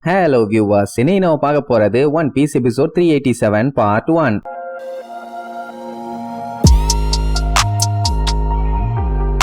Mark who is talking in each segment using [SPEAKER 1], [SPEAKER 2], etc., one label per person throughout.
[SPEAKER 1] Hello viewers, இன்னைக்கு நம்ம பார்க்க போறது One Piece episode 387 part 1.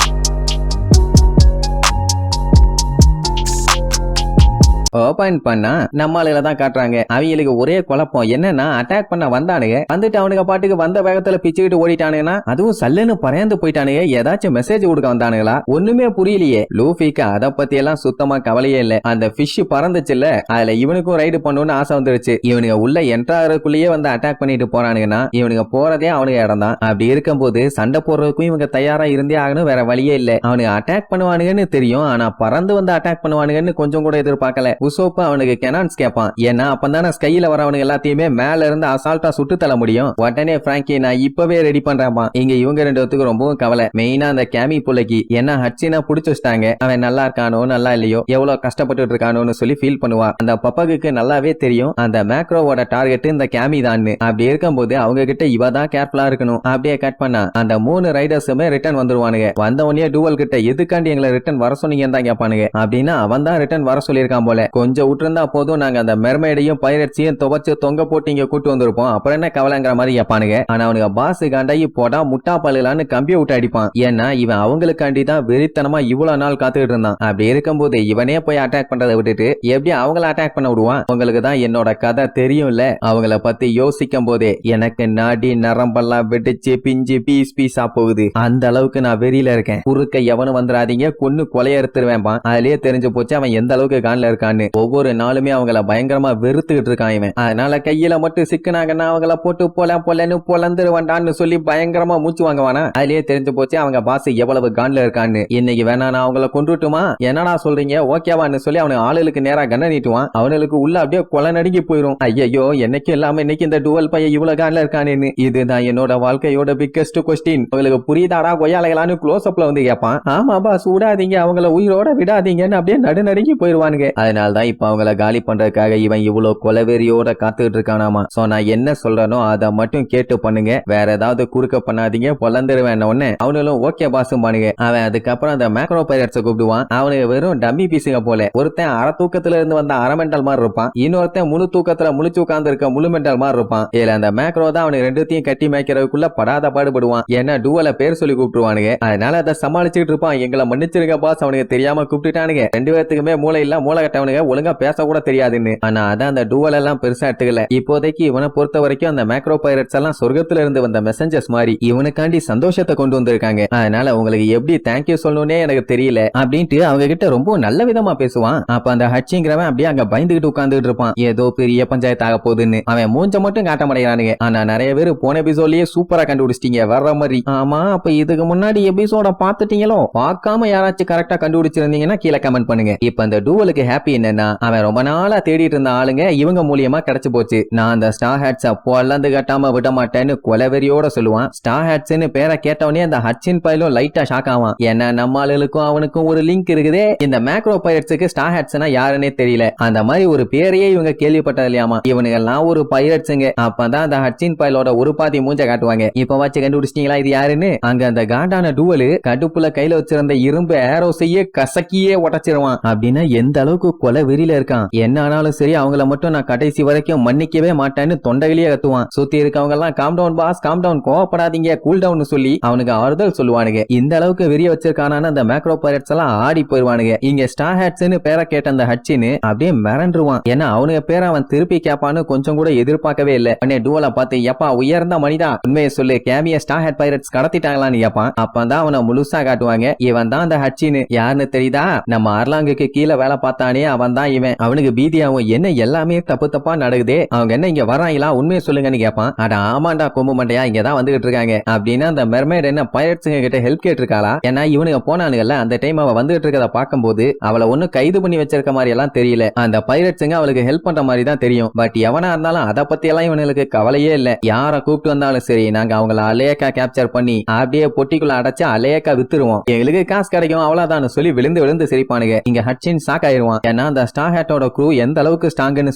[SPEAKER 1] Open பண்ணா நம்மளால தான் காட்டுறாங்க. அவங்களுக்கு ஒரே குழப்பம் என்னன்னா, அட்டாக் பண்ண வந்தானுங்க, வந்துட்டு அவனுக்கு பாட்டுக்கு வந்த வேகத்துல பிச்சுக்கிட்டு ஓடிட்டானுங்கன்னா, அதுவும் சல்லுன்னு பறந்து போயிட்டானுங்க. ஏதாச்சும் மெசேஜ் கொடுக்க வந்தானுங்களா ஒண்ணுமே புரியலையே. லூஃபிக்கு அத பத்தி எல்லாம் சுத்தமா கவலையே இல்ல. அந்த ஃபிஷ் பறந்துச்சுல்ல, அதுல இவனுக்கும் ரைடு பண்ணணும்னு ஆசை வந்துருச்சு. இவனுங்க உள்ள என்ட்ராகிறதுக்குள்ளேயே வந்து அட்டாக் பண்ணிட்டு போறானுங்கன்னா, இவனுங்க போறதே அவனுக்கு இடம் தான். அப்படி இருக்கும்போது சண்டை போடுறதுக்கும் இவங்க தயாரா இருந்தே ஆகணும், வேற வழியே இல்ல. அவனுக்கு அட்டாக் பண்ணுவானுங்கன்னு தெரியும், ஆனா பறந்து வந்து அட்டாக் பண்ணுவானுங்கன்னு கொஞ்சம் கூட எதிர்பார்க்கல. உசோப்பு அவனுக்கு கெனான்ஸ் கேட்பான். ஏன்னா அப்பந்தானே ஸ்கைல வரவனுக்கு எல்லாத்தையுமே மேல இருந்து அசால்ட்டா சுட்டு தள்ள முடியும். உடனே பிராங்கி நான் இப்பவே ரெடி பண்றேன். இங்க இவங்க ரெண்டு பேத்துக்கு ரொம்பவும் கவலை. மெயினா அந்த கேமி புள்ளைக்கு என்ன ஹட்சினா புடிச்சு வச்சிட்டாங்க. அவன் நல்லா இருக்கானோ நல்லா இல்லையோ, எவ்வளவு கஷ்டப்பட்டு இருக்கானோன்னு சொல்லி ஃபீல் பண்ணுவா. அந்த பப்பகுக்கு நல்லாவே தெரியும் அந்த மேக்ரோவோட டார்கெட் இந்த கேமி தான். அப்படி இருக்கும்போது அவங்க கிட்ட இவ தான் கேர்ஃபுல்லா இருக்கணும். அப்படியே கட் பண்ணா அந்த 3 ரைடர்ஸுமே ரிட்டர்ன் வந்துருவானுங்க. வந்த உடனே டூவல் கிட்ட எதுக்காண்டி எங்களை ரிட்டர்ன் வர சொன்னீங்கன்னு தான் கேட்பானுங்க. அப்படின்னா அவன் தான் ரிட்டர்ன் வர சொல்லியிருக்கான் போல. கொஞ்சம் விட்டுருந்தா போதும், நாங்க அந்த மெர்மைடையும் பைரட்ஸையும் துவச்சு தொங்க போட்டு இங்க கூட்டு வந்திருப்போம், அப்புறம் என்ன கவலைங்கிற மாதிரி கேட்பானுங்க. ஆனா அவனுக்கு பாஸ் காண்டாயி போடா முட்டா பல்லான்னு கம்பிய விட்டு அடிப்பான். ஏன்னா இவன் அவங்களுக்காண்டி தான் வெறித்தனமா இவ்வளவு நாள் காத்துக்கிட்டு இருந்தான். அப்படி இருக்கும்போது இவனே போய் அட்டாக் பண்றதை விட்டுட்டு எப்படி அவங்கள அட்டாக் பண்ண விடுவான்? உங்களுக்கு தான் என்னோட கதை தெரியும்ல. அவங்கள பத்தி யோசிக்கும் போதே எனக்கு நாடி நரம்பெல்லாம் வெடிச்சு பிஞ்சு பீஸ் பீஸா போகுது. அந்த அளவுக்கு நான் வெறியில இருக்கேன். குறுக்க எவனும் வந்துடாதீங்க, கொன்னு கொலைய எடுத்துருவேன். அதுலயே தெரிஞ்சு போச்சு அவன் எந்த அளவுக்கு கான்ல இருக்கான்னு. ஒவ்வொரு நாளுமே அவங்கள பயங்கரமா வெறுத்துக்கிட்டு இருக்கான் இவன். அதனால கையில மட்டும் சிக்கினாங்கன்னா அவங்கள போட்டு பொலன்னு பொலந்துருவான்டான்னு சொல்லி பயங்கரமா மூச்சு வாங்குவானா. அதுலயே தெரிஞ்சு போச்சு அவங்க பாஸ் எவ்வளவு கான்ல இருக்கான்னு. இன்னைக்கு வேணா நான் அவங்கள கொண்டுட்டுமா, என்னடா சொல்றீங்க ஓகேவான்னு சொல்லி அவனுக்கு ஆளுக்கு நேரா கண்ண நீட்டுவான். அவனுக்கு உள்ள அப்படியே கொலை நடுங்கி போயிரும். ஐயோ என்னைக்கு இல்லாம இன்னைக்கு இந்த டுவல் பையன் இவ்வளவு கான்ல இருக்கானேன்னு. இதுதான் என்னோட வாழ்க்கையோட பிக்கஸ்ட் கொஸ்டின். உங்களுக்கு புரியுதாடா கொய்யாலைகளான்னு க்ளோஸ் அப்ல வந்து கேட்பான். ஆமா பாஸ் விடாதீங்க, அவங்கள உயிரோட விடாதீங்கன்னு அப்படியே நடுநடுங்கி போயிருவானுங்க. அதனாலதான் இப்ப அவங்கள காலி பண்றதுக்காக இவன் இவ்வளவு கொலவெறியோட காத்துக்கிட்டு இருக்கானாமா. சோ நான் என்ன சொல்றனோ அதை மட்டும் கேட்டு பண்ணுங்க, வேற ஏதாவது குறுக்க பண்ணாதீங்க, பொலந்துருவேன். உடனே அவனும் ஓகே பாசும் பானுங்க. அவன் அதுக்கப்புறம் அந்த மேக்ரோ பைரட்ஸை கூப்பிடுவான். அவனுக்கு வெறும் டம்மி பீஸுங்க போல. ஒருத்தன் அரை தூக்கத்துல இருந்து வந்த அரை மெண்டல் மாதிரி இருப்பான், இன்னொருத்தன் முழு தூக்கத்துல முழிச்சு உட்கார்ந்து இருக்க முழு மெண்டல் மாதிரி இருப்பான். இதுல அந்த மேக்ரோ தான் அவனுக்கு ரெண்டுத்தையும் கட்டி மேய்க்கிறதுக்குள்ள படாத பாடுபடுவான். ஏன்னா டூவல பேர் சொல்லி கூப்பிடுவானுங்க. அதனால அதை சமாளிச்சுட்டு இருப்பான். எங்களை மன்னிச்சிருக்க பாஸ், அவனுக்கு தெரியாம கூப்பிட்டுட்டானுங்க. ரெண்டு பேத்துக்குமே மூளை இல்ல, மூளை கட்டவனுங்க ஒழுங்கா பேச கூட தெரியாதுன்னு. ஆனா அதான் அந்த டூவல் எல்லாம் பெருசா எடுத்துக்கல. இப்போதைக்கு இவனை பொறுத்த வரைக்கும் அந்த மேக்ரோ பைரட்ஸ் எல்லாம் சொர்க்கத்துல இருந்து வந்த மெசஞ்சர்ஸ் மாதிரி இவனுக்காண்டி சந்தோஷத்தை கொண்டு வந்திருக்காங்க. அதனால உங்களுக்கு எப்படி தேங்க்யூ சொல்லணும்னே எனக்கு தெரியல அப்படின்ட்டு அவங்க கிட்ட ரொம்ப நல்ல விதமா பேசுவான். அப்ப அந்த ஹட்சிங்கிறவன் அப்படியே அங்க பயந்துகிட்டு உட்கார்ந்துட்டு இருப்பான். ஏதோ பெரிய பஞ்சாயத்து ஆக போகுதுன்னு. அவன் மூஞ்ச மட்டும் காட்ட மாட்டேங்கிறானுங்க. ஆனா நிறைய பேர் போன எபிசோட்லயே சூப்பரா கண்டுபிடிச்சிட்டீங்க வர்ற மாதிரி. ஆமா அப்ப இதுக்கு முன்னாடி எபிசோட பாத்துட்டீங்களோ? பார்க்காம யாராச்சும் கரெக்டா கண்டுபிடிச்சிருந்தீங்கன்னா கீழே கமெண்ட் பண்ணுங்க. இப்ப அந்த டூவலுக்கு ஹாப்பி என்னன்னா, அவன் ரொம்ப நாளா தேடிட்டு இருந்த ஆளுங்க இவங்க மூலியமா கிடைச்சு போச்சு. நான் அந்த ஸ்டார் ஹேட்ஸ் பொல்லந்து கட்டாம விட மாட்டேன்னு கொலவெறியோட சொல்லுவான். ஸ்டார் ஹேட்ஸ்னு பேரை கேட்டவனே அந்த ஹட்சின் பைலும் லைட்டா ஷாக் ஆவான். ஏன்னா நம்ம ஆளுக்கும் அவனுக்கும் ஒரு லிங்க் இருக்குதே. இந்த மேக்ரோ பைரட்ஸுக்கு ஸ்டார் ஹேட்ஸ்னா யாருன்னே தெரியல. அந்த மாதிரி ஒரு பேரையே இவங்க கேள்விப்பட்டது இல்லையாமா. இவனுங்க எல்லாம் ஒரு பைரட்ஸுங்க. அப்பதான் அந்த ஹட்சின் பைலோட ஒரு பாதி மூஞ்ச காட்டுவாங்க. இப்ப வச்சு கண்டுபிடிச்சிட்டீங்களா இது யாருன்னு? அங்க அந்த காண்டான டூவலு கடுப்புல கையில வச்சிருந்த இரும்பு ஏரோஸையே கசக்கியே உடைச்சிருவான். அப்படின்னா எந்த அளவுக்கு கொலை வெறியில இருக்கான். என்ன ஆனாலும் சரி அவங்கள மட்டும் நான் கடைசி வரைக்கும் மன்னிக்கவே மாட்டேன்னு தொண்டையிலேயே கத்துவான். சுத்தி இருக்கவங்க எல்லாம் calm down boss, calm down, கோவப்படாதீங்க, கூல் டவுன் சொல்லி அவனுக்கு ஆறுதல் சொல்லுவானுங்க. இந்த அளவுக்கு வெறிய வச்சிருக்கான அந்த மேக்ரோ பைரட்ஸ் எல்லாம் ஆடி போயிருவானுங்க. இங்க ஸ்டார் ஹேட்ஸ்னு பேரை கேட்ட அந்த ஹட்சின்னு அப்படியே மிரண்டுருவான். ஏன்னா அவனுக்கு பேரை அவன் திருப்பி கேட்பான்னு கொஞ்சம் கூட எதிர்பார்க்கவே இல்லை. உடனே டூவலை பார்த்து எப்பா உயர்ந்த மனிதா உண்மையை சொல்லு, கேமிய ஸ்டார் ஹேட் பைரட்ஸ் கடத்திட்டாங்களான்னு கேட்பான். அப்பதான் அவனை முழுசா காட்டுவாங்க. இவன் தான் அந்த ஹட்சின்னு. யாருன்னு தெரியுதா? நம்ம அர்லாங்குக்கு கீழே வேலை பார்த்தானே அவன் தான் இவன். அவனுக்கு பீதியாவும் என்ன எல்லாமே தப்பு தப்பா நடக்குதே, அவங்க என்ன இங்க வராங்களா உண்மையை சொல்லுங்கன்னு கேட்பான். அட ஆமாண்டா கொம்பு மண்டையா, இங்கதான் வந்துகிட்டு இருக்காங்க அப்படின்னா அந்த மெர்மைட் என்ன பைரட்ஸுங்க கிட்ட ஹெல்ப் கேட்டிருக்காளா? ஏன்னா இவனுங்க போனானுங்கல்ல அந்த டைம் அவ வந்துகிட்டு இருக்கத பார்க்கும்போது அவளை ஒன்னும் கைது பண்ணி வச்சிருக்க மாதிரி எல்லாம் தெரியல. அந்த பைரட்ஸுங்க அவளுக்கு ஹெல்ப் பண்ற மாதிரி தான் தெரியும். பட் எவனா இருந்தாலும் அதை பத்தி எல்லாம் இவனுக்கு கவலையே இல்ல. யார கூப்பிட்டு வந்தாலும் சரி நாங்க அவங்கள அலேக்கா கேப்சர் பண்ணி அப்படியே பொட்டிக்குள்ள அடைச்சு அலேக்கா வித்துருவோம், எங்களுக்கு காசு கிடைக்கும் அவ்வளவுதான் சொல்லி விழுந்து விழுந்து சிரிப்பானுங்க. இங்க ஹட்சின் ஷாக் ஆயிருவான். ஏன்னா அந்த ஸ்டார் ஹேட்டோட க்ரூ எந்த அளவுக்கு ஸ்ட்ராங்னு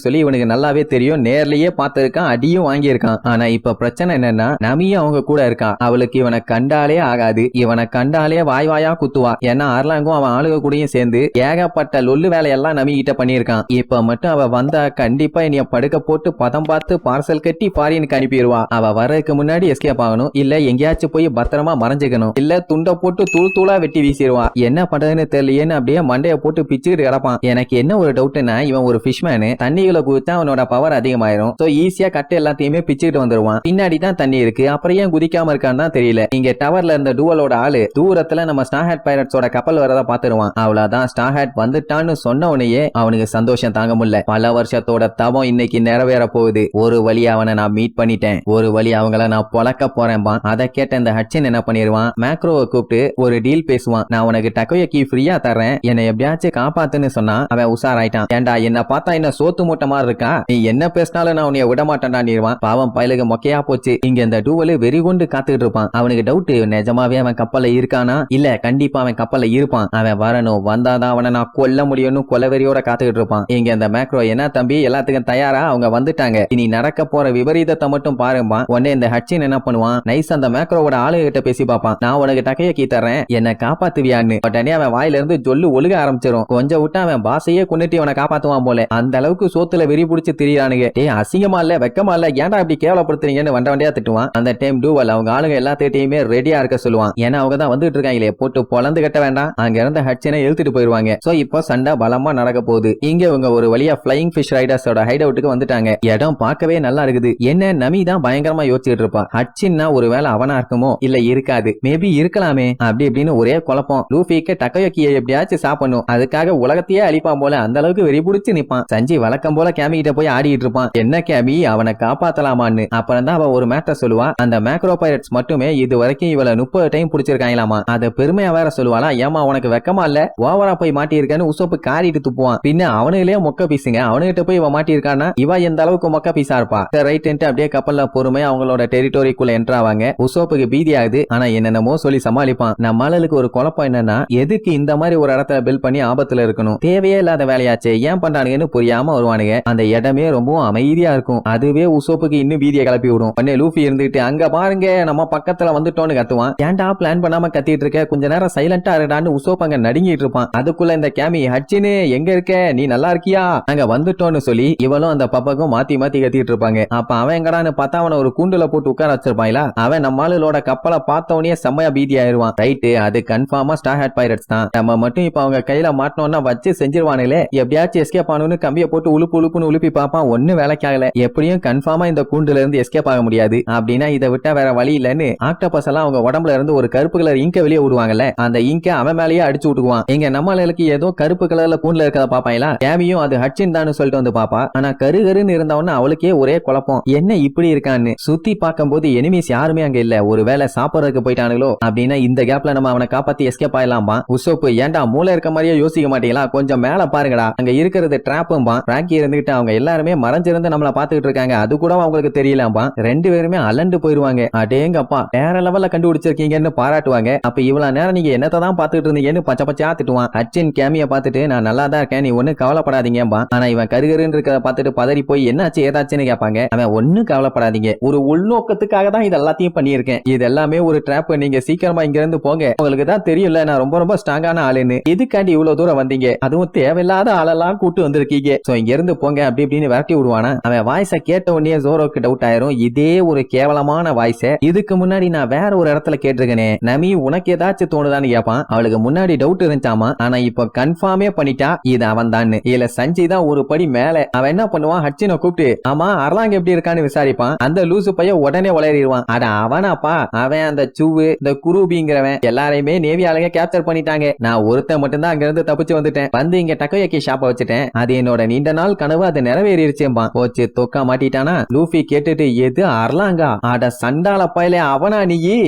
[SPEAKER 1] சொல்லி இவனுக்கு நல்லாவே தெரியும். நேர்லயே பார்த்திருக்கான், அடியும் வாங்கியிருக்கான். ஆனா இப்ப பிரச்சனை என்னன்னா நமியும் அவங்க கூட இருக்கான். அவளுக்கு இவனை கண்டாலே ஆகாது. இவனை கண்டாலே வாய் வாயா குத்துவா. ஏன்னா அர்லாங்கும் அவன் ஆளுக கூடயும் சேர்ந்து ஏகப்பட்ட லொல்லு வேலையெல்லாம் நமி கிட்ட பண்ணியிருக்கான். இப்ப மட்டும் அவ வந்தா கண்டிப்பா என்னைய படுக்க போட்டு பதம் பார்த்து பார்சல் கட்டி ஃபாரினுக்கு அனுப்பிடுவா. அவ வர்றதுக்கு முன்னாடி எஸ்கேப் ஆகணும், இல்ல எங்கேயாச்சும் போய் பத்திரமா மறைஞ்சுக்கணும், இல்ல துண்டை போட்டு தூள் தூளா வெட்டி வீசிடுவா. என்ன பண்றதுன்னு தெரியலையேன்னு அப்படியே மண்டைய போட்டு பிச்சுக்கிட்டு கிடப்பான். எனக்கு என்ன ஒரு டவுட்னா இவன் ஒரு ஃபிஷ்மேனு, தண்ணிகளை குதிச்சா அவனோட பவர் அதிகமாயிரும். சோ ஈஸியா கட்டு எல்லாத்தையுமே பிச்சுக்கிட்டு வந்துருவான். பின்னாடி தான் தண்ணி இருக்கு, அப்புறம் ஏன் குதிக்காம இருக்கான்னு தான் தெரியல. இங்க டவர்ல இருந்த டூவலோட ஆளு தூரத்துல நம்ம ஸ்டார் ஹேட் பைரட்ஸோட கப்பல் வரத பாத்துருவான். அவ்வளவுதான், ஸ்டார் ஹேட் வந்துட்டான்னு சொன்ன உடனே அவனுக்கு சந்தோஷம் தாங்க முடியல. பல வருஷத்தோட தவம் இன்னைக்கு நிறைவேற போகுது. ஒரு வழி அவனை நான் மீட் பண்ணிட்டேன், ஒரு வழி அவங்கள நான் பொழக்க போறேன்பா. அதை கேட்ட இந்த ஹட்சன் என்ன பண்ணிடுவான், மேக்ரோவை கூப்பிட்டு ஒரு டீல் பேசுவான். நான் உனக்கு டக்கோயக்கி ஃப்ரீயா தரேன், என்னை எப்படியாச்சும் காப்பாத்துன்னு சொன்னா அவன் உஷாராயிட்டான். ஏண்டா என்ன பார்த்தா என்ன சோத்து மூட்டை மாதிரி இருக்கா, நீ என்ன பேசினாலும் நான் உன்னைய விட மாட்டேன்டான்னுவான். பாவம் பயலுக்கு மொக்கையா போச்சு. இங்க இந்த டூவலு வெறி கொண்டு காத்துக்கிட்டு இருப்பான். அவனுக்கு டவுட், நிஜமாவே அவன் கப்பல்ல இருக்கானா, இல்ல கண்டிப்பா அவன் கப்பல்ல இருப்பான், அவன் வரணும், வந்தாதான் அவனை நான் கொல்ல முடியும்னு கொலவெறியோட காத்துக்கிட்டு இருப்பான். இங்க இந்த மேக்ரோ என்ன தம்பி எல்லாத்துக்கும் தயாரா, அவங்க வந்துட்டாங்க, இனி நடக்க போற விபரீதத்தை மட்டும் பாருமா. உடனே இந்த ஹட்சின் என்ன பண்ணுவான், நைஸ் அந்த மேக்ரோவோட ஆளுகிட்ட பேசி பார்ப்பான். நான் உனக்கு டக்கையக்கி தரேன், என்ன காப்பாத்துவியான்னு. உடனே அவன் வாயில இருந்து ஜொல்லு ஒழுக ஆரம்பிச்சிடும். கொஞ்சம் விட்டு அவன் பாசையே கொண்டுட்டு அவனை காப்பாத்துவான் போல. அந்த அளவுக்கு சோத்துல வெறி பிடிச்சு திரியானுங்க. அசிங்கமா இல்ல, வெக்கமா இல்ல, ஏன்டா இப்படி கேவலப்படுத்துறீங்கன்னு வண்ட வண்டியா திட்டுவான். அந்த டைம் டூவல் அவங்க ஆளுங்க எல்லாத்தையுமே ரெடியா இருக்க சொல்லுவான். ஏன்னா அவங்க தான் வந்துட்டு இருக்காங்களே, போட்டு பொலந்து கட்ட வேண்டாம். அங்க இருந்த ஹட்சனை இழுத்துட்டு போயிருவாங்க. சோ இப்போ சண்டை பலமா நடக்க போகுது. இங்க இவங்க ஒரு வழியா ஃபிளையிங் ஃபிஷ் ரைடர்ஸோட ஹைட் அவுட்டுக்கு வந்துட்டாங்க. இடம் பார்க்கவே நல்லா இருக்குது. என்ன நமி தான் பயங்கரமா யோசிச்சுட்டு இருப்பா. ஹட்சின்னா ஒருவேளை அவனா இருக்குமோ, இல்ல இருக்காது, மேபி இருக்கலாமே அப்படி இப்படின்னு ஒரே குழப்பம். லூஃபிக்கு டக்கயோக்கியை எப்படியாச்சும் சாப்பிடணும், அதுக்காக உலகத்தையே அழிப்பான் போல அந்த அளவுக்கு வெறி பிடிச்சு நிப்பான். சஞ்சி வழக்கம் போல கேமி கிட்ட போய் ஆடிட்டு இருப்பான். என்ன கேமி அவனை காப்பாத்தலாமான்னு. அப்புறம் தான் அவ ஒரு மேட்டர் சொல்லுவா. அந்த மேக்ரோ பைரட்ஸ் மட்டுமே இது வரைக்கும் இவளை 30 டைம் பிடிச்சிருக்காங்களாமா. அத பெருமையா வேற சொல்லுவாளா. ஏமா உனக்கு வெக்கமா இல்ல, ஓவரா போய் மாட்டியிருக்கேன்னு உசோப்பு காரிட்டு துப்புவான். பின்ன அவனுங்களே மொக்க பீசுங்க, அவனுகிட்ட போய் இவ மாட்டியிருக்கானா இவ எந்த அளவுக்கு மொக்க பீஸா இருப்பா. ரைட் அப்படியே கப்பல்ல பொறுமையா அவங்களோட டெரிட்டோரிக்குள்ள என்ட்ராவாங்க. உசோப்புக்கு பீதி ஆகுது, ஆனா என்னென்னமோ சொல்லி சமாளிப்பான். நம்ம ஆளுக்கு ஒரு குழப்பம் என்னன்னா, எதுக்கு இந்த மாதிரி ஒரு இடத்துல பில் பண்ணி ஆபத்துல இருக்கணும், தேவையே இல்லாத வேலையாச்சே, ஏன் பண்றானுங்கன்னு புரியாம வருவானுங்க. அந்த இடமே ரொம்பவும் அமைதியா இருக்கும். அதுவே உசோப்புக்கு இன்னும் வீதியை கிளப்பி விடும். உடனே லூஃபி இருந்துட்டு அங்க பாருங்க நம்ம பக்கத்துல வந்துட்டோன்னு கத்துவான். ஏன்டா பிளான் பண்ணாம கத்திட்டு இருக்க, கொஞ்ச நேரம் சைலண்டா இருடான்னு உசோப் அங்க நடுங்கிட்டு இருப்பான். அதுக்குள்ள இந்த கேமி, ஹட்சினு எங்க இருக்க, நீ நல்லா இருக்கியா, அங்க வந்துட்டோன்னு சொல்லி இவளும் அந்த பப்பக்கும் மாத்தி மாத்தி கத்திட்டு இருப்பாங்க. அப்ப அவன் எங்கடான்னு பார்த்தா அவனை ஒரு கூண்டுல போட்டு உட்கார வச்சிருப்பாங்களா. அவன் நம்ம ஆளுகளோட கப்பலை பார்த்தவனே செம்மையா பீதி ஆயிருவான். ரைட்டு, அது கன்ஃபார்மா ஸ்டார் ஹேட் பைரட்ஸ் தான். நம்ம மட்டும் இப்ப அவங்க கையில மாட்டோம்னா வச்சு செஞ்சிருவானுங்களே. எப்படியாச்சும் எஸ்கேப் ஆகணும்னு கம்பியை போட்டு உழுப்பு உழுப்புன்னு உழுப்பி பார்ப்பான். ஒண்ணு வேலைக்காகல. எப்படியும் கன்ஃபார்மா இந்த கூண்டுல இருந்து எஸ்கேப் ஆக முடியாது. அப்படின்னா இதை விட்டா வேற வழி இல்லன்னு ஆக்டோபஸ் எல்லாம் அவங்க உடம்புல இருந்து ஒரு கருப்பு கலர் இங்க வெளியே விடுவாங்கல்ல, அந்த இங்க அவன் மேலேயே அடிச்சு விட்டுக்குவான். இங்க நம்மளுக்கு ஏதோ கருப்பு கலர்ல கூண்டுல இருக்கத பாப்பாங்களா. கேமியும் அது ஹட்சின் தான் சொல்லிட்டு வந்து பாப்பா. ஆனா கருகருன்னு இருந்தவன அவளுக்கே ஒரே குழப்பம், என்ன இப்படி இருக்கான்னு. சுத்தி பார்க்கும்போது எனிமீஸ் யாருமே அங்க இல்ல. ஒருவேளை சாப்பிடறதுக்கு போயிட்டானுங்களோ. அப்படின்னா இந்த கேப்ல நம்ம அவனை காப்பாத்தி எஸ்கேப் ஆயிடலாம்பா. உசோப்பு, ஏன்டா மூளை இருக்க மாதிரியே யோசிக்க மாட்டீங்களா, கொஞ்சம் மேல பாருங்கடா, அங்க இருக்கிறது டிராப்பும்பா. ராக்கி இருந்துகிட்டு அவங்க எல்லாருமே மறைஞ்சிருந்து நம்மள பாத்துக்கிட்டு இருக்காங்க, அது கூட அவங்களுக்கு தெரியலாம்பா. ரெண்டு பேருமே அலண்டு போயிருவாங்க. அடேங்கப்பா வேற லெவல்ல கண்டுபிடிச்சிருக்கீங்கன்னு பாராட்டுவாங்க. அப்ப இவ்வளவு நேரம் நீங்க என்னத்தை தான் பாத்துக்கிட்டு இருந்தீங்கன்னு பச்சை பச்சையா திட்டுவான். ஹட்சின் கேமிய பாத்துட்டு நான் நல்லா தான் இருக்கேன், நீ ஒண்ணு கவலைப்படாதீங்கம்பா. ஆனா இவன் கருகருன்னு இருக்கிறத பாத்துட்டு பதறி போய் என்னாச்சு ஏதாச்சுன்னு கேட்பாங்க. அவன் ஒண்ணு கவலைப்படாதீங்க, ஒரு உள்நோக்கத்துக்காக தான் இது எல்லாத்தையும் பண்ணியிருக்கேன், இது எல்லாமே ஒரு ட்ராப், நீங்க சீக்கிரமா இங்க இருந்து போங்க, உங்களுக்கு தான் தெரியல நான் ரொம்ப ரொம்ப ஸ்ட்ராங்கான ஆளுன்னு, இதுக்காண்டி இவ்வளவு தூரம் வந்தீங்க, அதுவும் தேவையில்லாத ஆளெல்லாம் கூட்டு வந்திருக்கீங்க, சோ இங்க இருந்து போங்க அப்படி இப்படின்னு விரட்டி விடுவானா. அவன் வாய்ஸ கேட்ட உடனே ஜோரோக்கு டவுட் ஆயிரும், இதே ஒரு கேவலமான வாய்ஸ இதுக்கு முன்னாடி நான் வேற ஒரு இடத்துல கேட்டிருக்கேனே, நமி உனக்கு ஏதாச்சும் தோணுதான்னு கேட்பான். அவளுக்கு முன்னாடி டவுட் இருந்துச்சாமா, ஆனா இப்ப கன்ஃபார்மே பண்ணிட்டா இது அவன் தான். இதுல சஞ்சய் தான் ஒரு படி மேல. அவன் என்ன பண்ணுவான், ஹட்சினை கூப்பிட்டு ஆமா அர்லாங் எப்படி இருக்கான்னு விசாரிப்பான். அந்த லூசு பையன் உடனே உளறிடுவான், அட அவனாப்பா, அவன் அந்த சூவு இந்த குரூபிங்கிறவன் எல்லாரையுமே நேவி ஆளுங்க கேப்சர் பண்ணிட்டாங்க, நான் ஒருத்தன் மட்டும்தான் அங்க இருந்து தப்பிச்சு வந்துட்டேன், வந்து இங்க டக்கோயக்கி ஷாப்பை வச்சுட்டேன், அது என்னோட நீண்ட நாள் கனவு, அது நிறைவேறிடுச்சேம்பா. போச்சு தொக்கா மாட்டிட்டானா. லூஃபி கேட்டுட்டு எது அர்லாங்கா, அட சண்டால பயலே அவனா நீ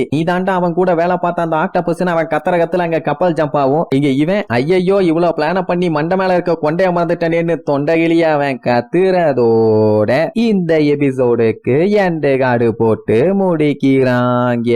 [SPEAKER 1] தாண்டா அவன் கூட வேலை பார்த்த அந்த ஆக்டோபஸ், அவன் கத்தர கத்துல அங்க கப்பல் ஜம்ப் ஆகும். இங்க இவன் ஐயோ இவ்வளவு பிளான பண்ணி மண்ட மேல இருக்க கொண்டைய மறந்துட்டேன்னு தொண்டகிலிய அவன் கத்துறதோட இந்த எபிசோடுக்கு எண்ட் கார்டு போட்டு முடிக்கிறாங்க.